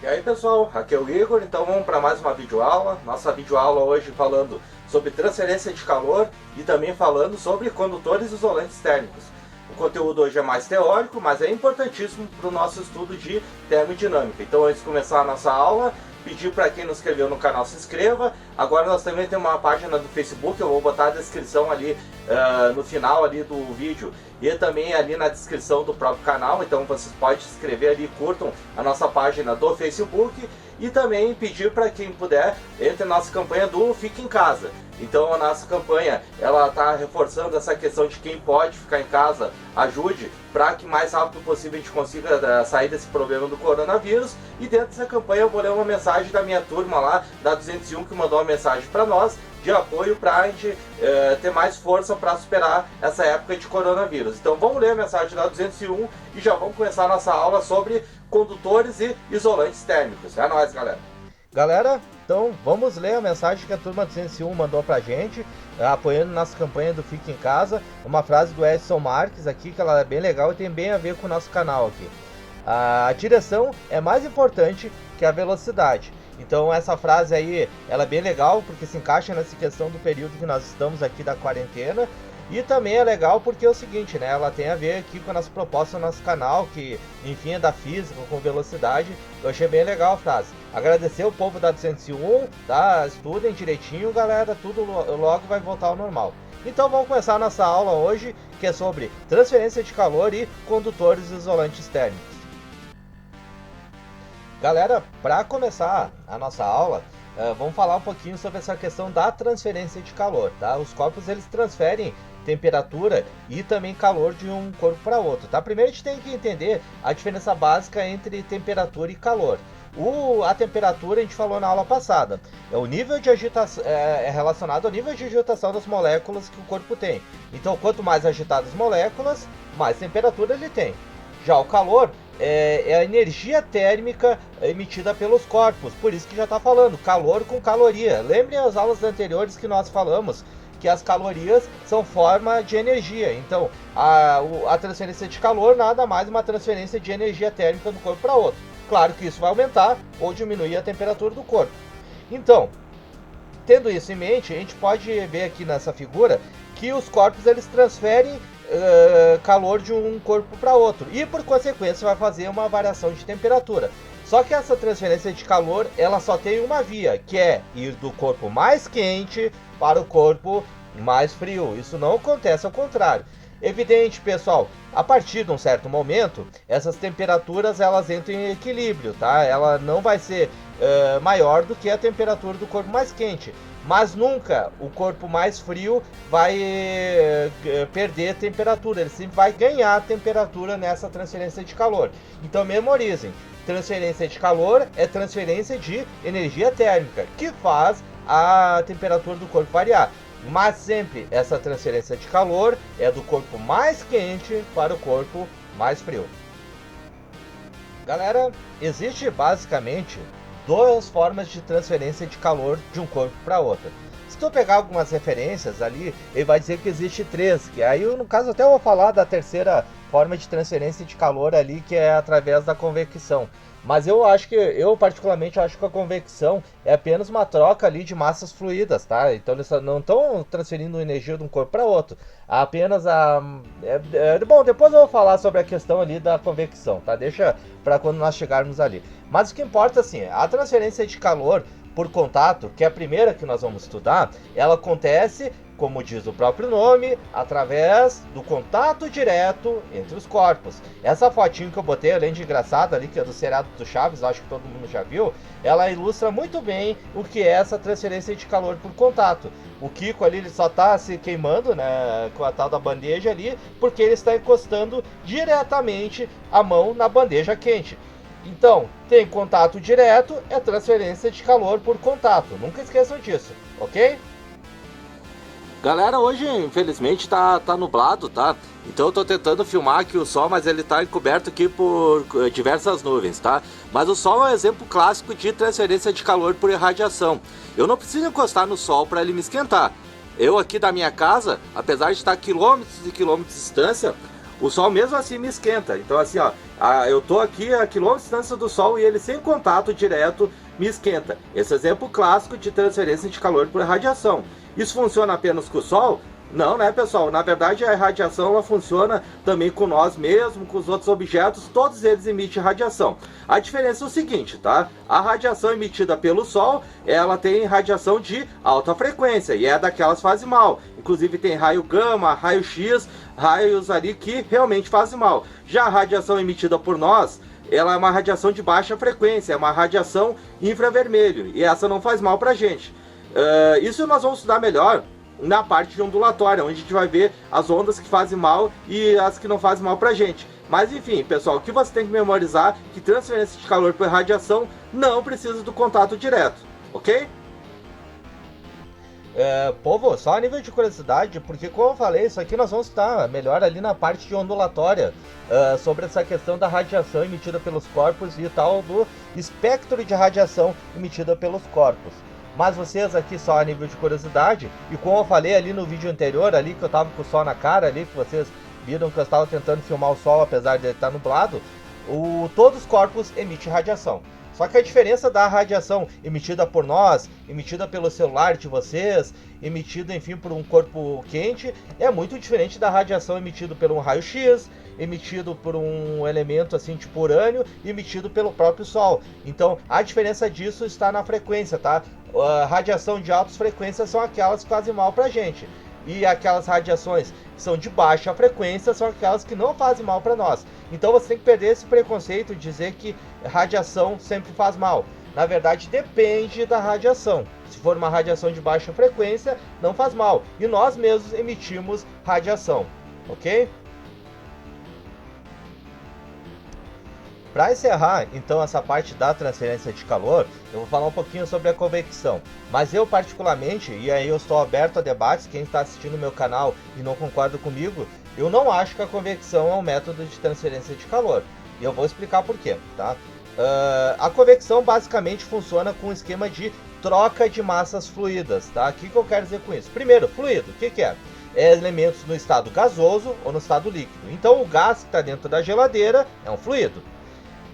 E aí pessoal, aqui é o Igor, então vamos para mais uma videoaula. Nossa videoaula hoje falando sobre transferência de calor e também falando sobre condutores isolantes térmicos. O conteúdo hoje é mais teórico, mas é importantíssimo para o nosso estudo de termodinâmica. Então antes de começar a nossa aula, pedir para quem nos inscreveu no canal se inscreva. Agora nós também temos uma página do Facebook, eu vou botar a descrição ali no final ali do vídeo e também ali na descrição do próprio canal, então vocês podem se inscrever ali, curtam a nossa página do Facebook e também pedir para quem puder, entre na nossa campanha do Fique em Casa. Então a nossa campanha, ela está reforçando essa questão de quem pode ficar em casa, ajude para que mais rápido possível a gente consiga sair desse problema do coronavírus. E dentro dessa campanha eu vou ler uma mensagem da minha turma lá, da 201, que mandou uma mensagem para nós, de apoio para a gente ter mais força para superar essa época de coronavírus. Então vamos ler a mensagem da 201 e já vamos começar a nossa aula sobre condutores e isolantes térmicos. É nóis, galera! Galera, então vamos ler a mensagem que a turma 201 mandou pra gente, apoiando nossa campanha do Fique em Casa. Uma frase do Edson Marques aqui, que ela é bem legal e tem bem a ver com o nosso canal aqui. A direção é mais importante que a velocidade. Então essa frase aí, ela é bem legal porque se encaixa nessa questão do período que nós estamos aqui da quarentena. E também é legal porque é o seguinte, né? Ela tem a ver aqui com a nossa proposta no nosso canal, que enfim é da física, com velocidade. Eu achei bem legal a frase. Agradecer o povo da 201, tá? Estudem direitinho, galera, tudo logo vai voltar ao normal. Então vamos começar a nossa aula hoje, que é sobre transferência de calor e condutores isolantes térmicos. Galera, para começar a nossa aula, vamos falar um pouquinho sobre essa questão da transferência de calor, tá? Os corpos, eles transferem temperatura e também calor de um corpo para outro, tá? Primeiro a gente tem que entender a diferença básica entre temperatura e calor. A temperatura a gente falou na aula passada, é o nível de agitação, é relacionado ao nível de agitação das moléculas que o corpo tem. Então quanto mais agitadas as moléculas, mais temperatura ele tem. Já o calor é a energia térmica emitida pelos corpos, por isso que já está falando calor com caloria. Lembrem as aulas anteriores que nós falamos que as calorias são forma de energia. Então a transferência de calor nada mais uma transferência de energia térmica do corpo para outro. Claro que isso vai aumentar ou diminuir a temperatura do corpo. Então, tendo isso em mente, a gente pode ver aqui nessa figura que os corpos, eles transferem calor de um corpo para outro e por consequência vai fazer uma variação de temperatura. Só que essa transferência de calor, ela só tem uma via, que é ir do corpo mais quente para o corpo mais frio. Isso não acontece ao contrário. Evidente, pessoal, a partir de um certo momento, essas temperaturas elas entram em equilíbrio, tá? Ela não vai ser maior do que a temperatura do corpo mais quente. Mas nunca o corpo mais frio vai perder temperatura, ele sempre vai ganhar temperatura nessa transferência de calor. Então memorizem, transferência de calor é transferência de energia térmica, que faz a temperatura do corpo variar. Mas sempre essa transferência de calor é do corpo mais quente para o corpo mais frio. Galera, existe basicamente duas formas de transferência de calor de um corpo para outro. Se tu pegar algumas referências ali, ele vai dizer que existe três, que aí no caso até eu vou falar da terceira forma de transferência de calor ali, que é através da convecção. Mas eu particularmente acho que a convecção é apenas uma troca ali de massas fluídas, tá? Então eles não estão transferindo energia de um corpo para outro. Apenas bom, depois eu vou falar sobre a questão ali da convecção, tá? Deixa para quando nós chegarmos ali. Mas o que importa assim, a transferência de calor por contato, que é a primeira que nós vamos estudar, ela acontece, como diz o próprio nome, através do contato direto entre os corpos. Essa fotinho que eu botei, além de engraçada ali, que é do seriado do Chaves, acho que todo mundo já viu, ela ilustra muito bem o que é essa transferência de calor por contato. O Kiko ali, ele só está se queimando, né, com a tal da bandeja ali, porque ele está encostando diretamente a mão na bandeja quente. Então, tem contato direto, é transferência de calor por contato. Nunca esqueçam disso, ok? Galera, hoje infelizmente tá nublado, tá? Então eu tô tentando filmar aqui o sol, mas ele tá encoberto aqui por diversas nuvens, tá? Mas o sol é um exemplo clássico de transferência de calor por irradiação. Eu não preciso encostar no sol para ele me esquentar. Eu aqui da minha casa, apesar de estar a quilômetros e quilômetros de distância, o Sol mesmo assim me esquenta. Então assim, ó, eu tô aqui a quilômetros de distância do Sol e ele sem contato direto me esquenta. Esse exemplo clássico de transferência de calor por radiação. Isso funciona apenas com o Sol? Não, né, pessoal? Na verdade, a radiação ela funciona também com nós mesmos, com os outros objetos, todos eles emitem radiação. A diferença é o seguinte, tá? A radiação emitida pelo Sol, ela tem radiação de alta frequência e é daquelas que fazem mal. Inclusive tem raio gama, raio X, raios ali que realmente fazem mal. Já a radiação emitida por nós, ela é uma radiação de baixa frequência, é uma radiação infravermelho e essa não faz mal pra gente. Isso nós vamos estudar melhor na parte de ondulatória, onde a gente vai ver as ondas que fazem mal e as que não fazem mal pra gente. Mas enfim, pessoal, o que você tem que memorizar é que transferência de calor por radiação não precisa do contato direto, ok? Povo, só a nível de curiosidade, porque como eu falei, isso aqui nós vamos estar melhor ali na parte de ondulatória, sobre essa questão da radiação emitida pelos corpos e tal, do espectro de radiação emitida pelos corpos. Mas vocês aqui só a nível de curiosidade, e como eu falei ali no vídeo anterior, ali que eu tava com o sol na cara, ali que vocês viram que eu estava tentando filmar o sol apesar de ele estar nublado, todos os corpos emitem radiação. Só que a diferença da radiação emitida por nós, emitida pelo celular de vocês, emitida, enfim, por um corpo quente, é muito diferente da radiação emitida por um raio-x, emitido por um elemento assim tipo urânio, e emitido pelo próprio Sol. Então, a diferença disso está na frequência, tá? A radiação de altas frequências são aquelas que fazem mal pra gente. E aquelas radiações que são de baixa frequência são aquelas que não fazem mal para nós. Então você tem que perder esse preconceito de dizer que radiação sempre faz mal. Na verdade, depende da radiação. Se for uma radiação de baixa frequência, não faz mal. E nós mesmos emitimos radiação, ok? Para encerrar, então, essa parte da transferência de calor, eu vou falar um pouquinho sobre a convecção. Mas eu particularmente, e aí eu estou aberto a debates, quem está assistindo o meu canal e não concorda comigo, eu não acho que a convecção é um método de transferência de calor. E eu vou explicar por quê, tá? A convecção basicamente funciona com um esquema de troca de massas fluídas, tá? O que eu quero dizer com isso? Primeiro, fluido, o que é? É elementos no estado gasoso ou no estado líquido. Então o gás que está dentro da geladeira é um fluido.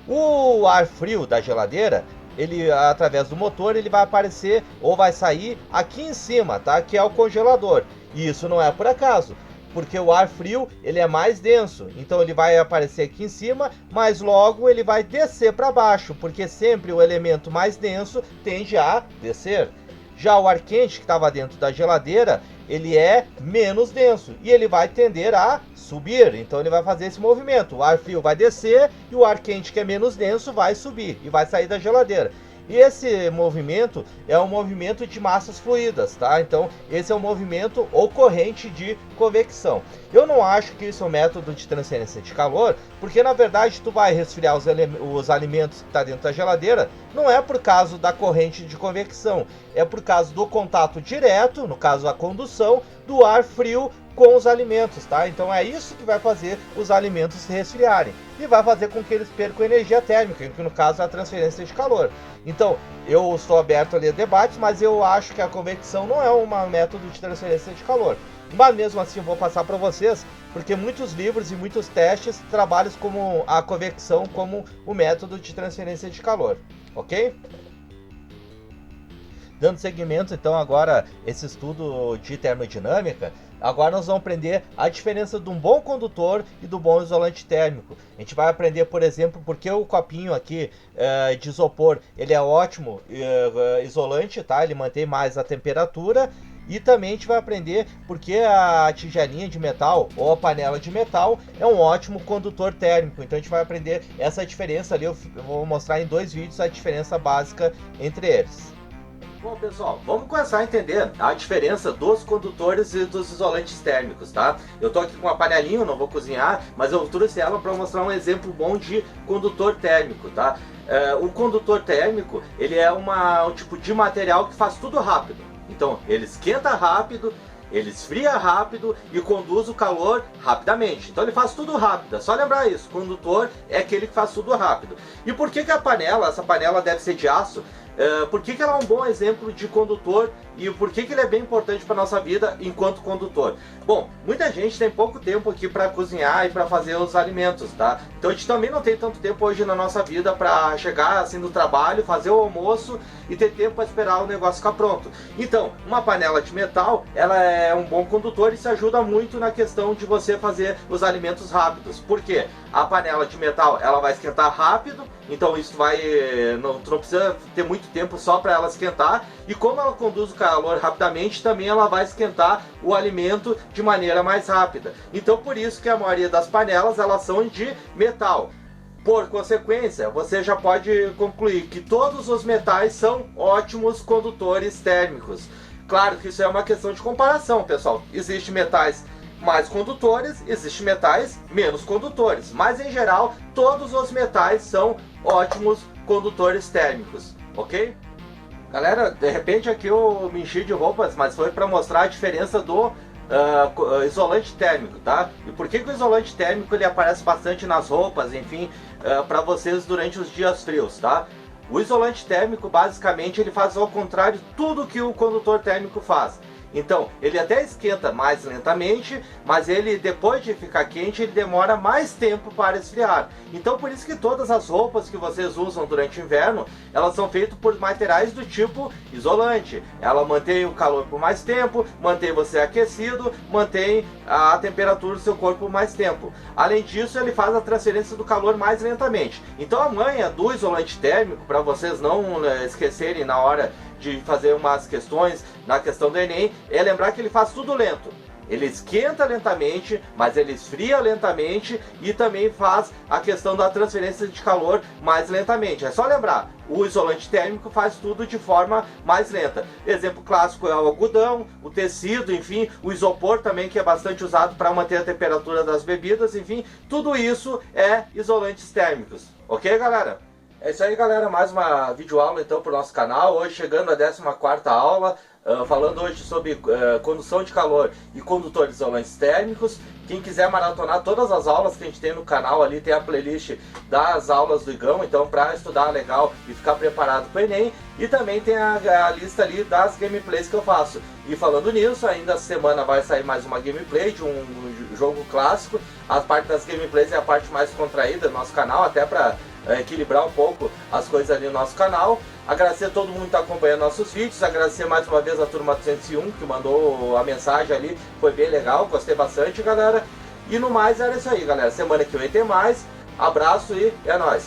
O ar frio da geladeira, ele através do motor, ele vai aparecer ou vai sair aqui em cima, tá? Que é o congelador. E isso não é por acaso, porque o ar frio ele é mais denso. Então ele vai aparecer aqui em cima, mas logo ele vai descer para baixo, porque sempre o elemento mais denso tende a descer. Já o ar quente que estava dentro da geladeira, ele é menos denso e ele vai tender a subir, então ele vai fazer esse movimento. O ar frio vai descer e o ar quente, que é menos denso, vai subir e vai sair da geladeira. E esse movimento é um movimento de massas fluídas, tá? Então esse é um movimento ou corrente de convecção. Eu não acho que isso é um método de transferência de calor, porque na verdade tu vai resfriar os alimentos que está dentro da geladeira, não é por causa da corrente de convecção, é por causa do contato direto, no caso a condução, do ar frio com os alimentos, tá? Então é isso que vai fazer os alimentos se resfriarem e vai fazer com que eles percam energia térmica, que no caso é a transferência de calor. Então eu estou aberto a ler debates, mas eu acho que a convecção não é um método de transferência de calor. Mas mesmo assim eu vou passar para vocês, porque muitos livros e muitos testes trabalham como a convecção como o método de transferência de calor, ok? Dando seguimento então agora esse estudo de termodinâmica, agora nós vamos aprender a diferença de um bom condutor e do bom isolante térmico. A gente vai aprender, por exemplo, porque o copinho aqui de isopor, ele é ótimo isolante, tá? Ele mantém mais a temperatura. E também a gente vai aprender porque a tigelinha de metal ou a panela de metal é um ótimo condutor térmico. Então a gente vai aprender essa diferença ali, eu vou mostrar em 2 vídeos a diferença básica entre eles. Bom, pessoal, vamos começar a entender a diferença dos condutores e dos isolantes térmicos, tá? Eu tô aqui com uma panelinha, eu não vou cozinhar, mas eu trouxe ela para mostrar um exemplo bom de condutor térmico, tá? O condutor térmico, ele é um tipo de material que faz tudo rápido. Então, ele esquenta rápido, ele esfria rápido e conduz o calor rapidamente. Então ele faz tudo rápido, é só lembrar isso. O condutor é aquele que faz tudo rápido. E por que a panela, essa panela deve ser de aço? Por que ela é um bom exemplo de condutor e por que ele é bem importante para nossa vida enquanto condutor? Bom, muita gente tem pouco tempo aqui para cozinhar e para fazer os alimentos, tá? Então a gente também não tem tanto tempo hoje na nossa vida para chegar assim no trabalho, fazer o almoço e ter tempo para esperar o negócio ficar pronto. Então, uma panela de metal, ela é um bom condutor e se ajuda muito na questão de você fazer os alimentos rápidos. Por quê? A panela de metal, ela vai esquentar rápido, então isso vai, tu não precisa ter muito tempo só para ela esquentar, e como ela conduz o calor rapidamente, também ela vai esquentar o alimento de maneira mais rápida. Então por isso que a maioria das panelas, elas são de metal. Por consequência, você já pode concluir que todos os metais são ótimos condutores térmicos. Claro que isso é uma questão de comparação, pessoal. Existem metais mais condutores, existem metais menos condutores, mas em geral todos os metais são ótimos condutores térmicos, ok? Galera, de repente aqui eu me enchi de roupas, mas foi para mostrar a diferença do isolante térmico, tá? E por que o isolante térmico ele aparece bastante nas roupas, enfim, para vocês durante os dias frios, tá? O isolante térmico basicamente ele faz ao contrário de tudo que o condutor térmico faz. Então, ele até esquenta mais lentamente, mas ele, depois de ficar quente, ele demora mais tempo para esfriar. Então, por isso que todas as roupas que vocês usam durante o inverno, elas são feitas por materiais do tipo isolante. Ela mantém o calor por mais tempo, mantém você aquecido, mantém a temperatura do seu corpo por mais tempo. Além disso, ele faz a transferência do calor mais lentamente. Então, a manha do isolante térmico, para vocês não esquecerem na hora de fazer umas questões na questão do Enem, é lembrar que ele faz tudo lento. Ele esquenta lentamente, mas ele esfria lentamente e também faz a questão da transferência de calor mais lentamente. É só lembrar, o isolante térmico faz tudo de forma mais lenta. Exemplo clássico é o algodão, o tecido, enfim, o isopor também, que é bastante usado para manter a temperatura das bebidas, enfim, tudo isso é isolantes térmicos. Ok, galera? É isso aí, galera, mais uma videoaula então para o nosso canal, hoje chegando à 14ª aula, falando hoje sobre condução de calor e condutores isolantes térmicos. Quem quiser maratonar todas as aulas que a gente tem no canal, ali tem a playlist das aulas do IGão, então para estudar legal e ficar preparado para o Enem, e também tem a lista ali das gameplays que eu faço. E falando nisso, ainda essa semana vai sair mais uma gameplay de um jogo clássico. A parte das gameplays é a parte mais contraída do nosso canal, até para equilibrar um pouco as coisas ali no nosso canal. Agradecer a todo mundo que está acompanhando nossos vídeos, agradecer mais uma vez a turma 201 que mandou a mensagem ali, foi bem legal, gostei bastante, galera. E no mais era isso aí, galera, semana que vem tem mais, abraço e é nóis!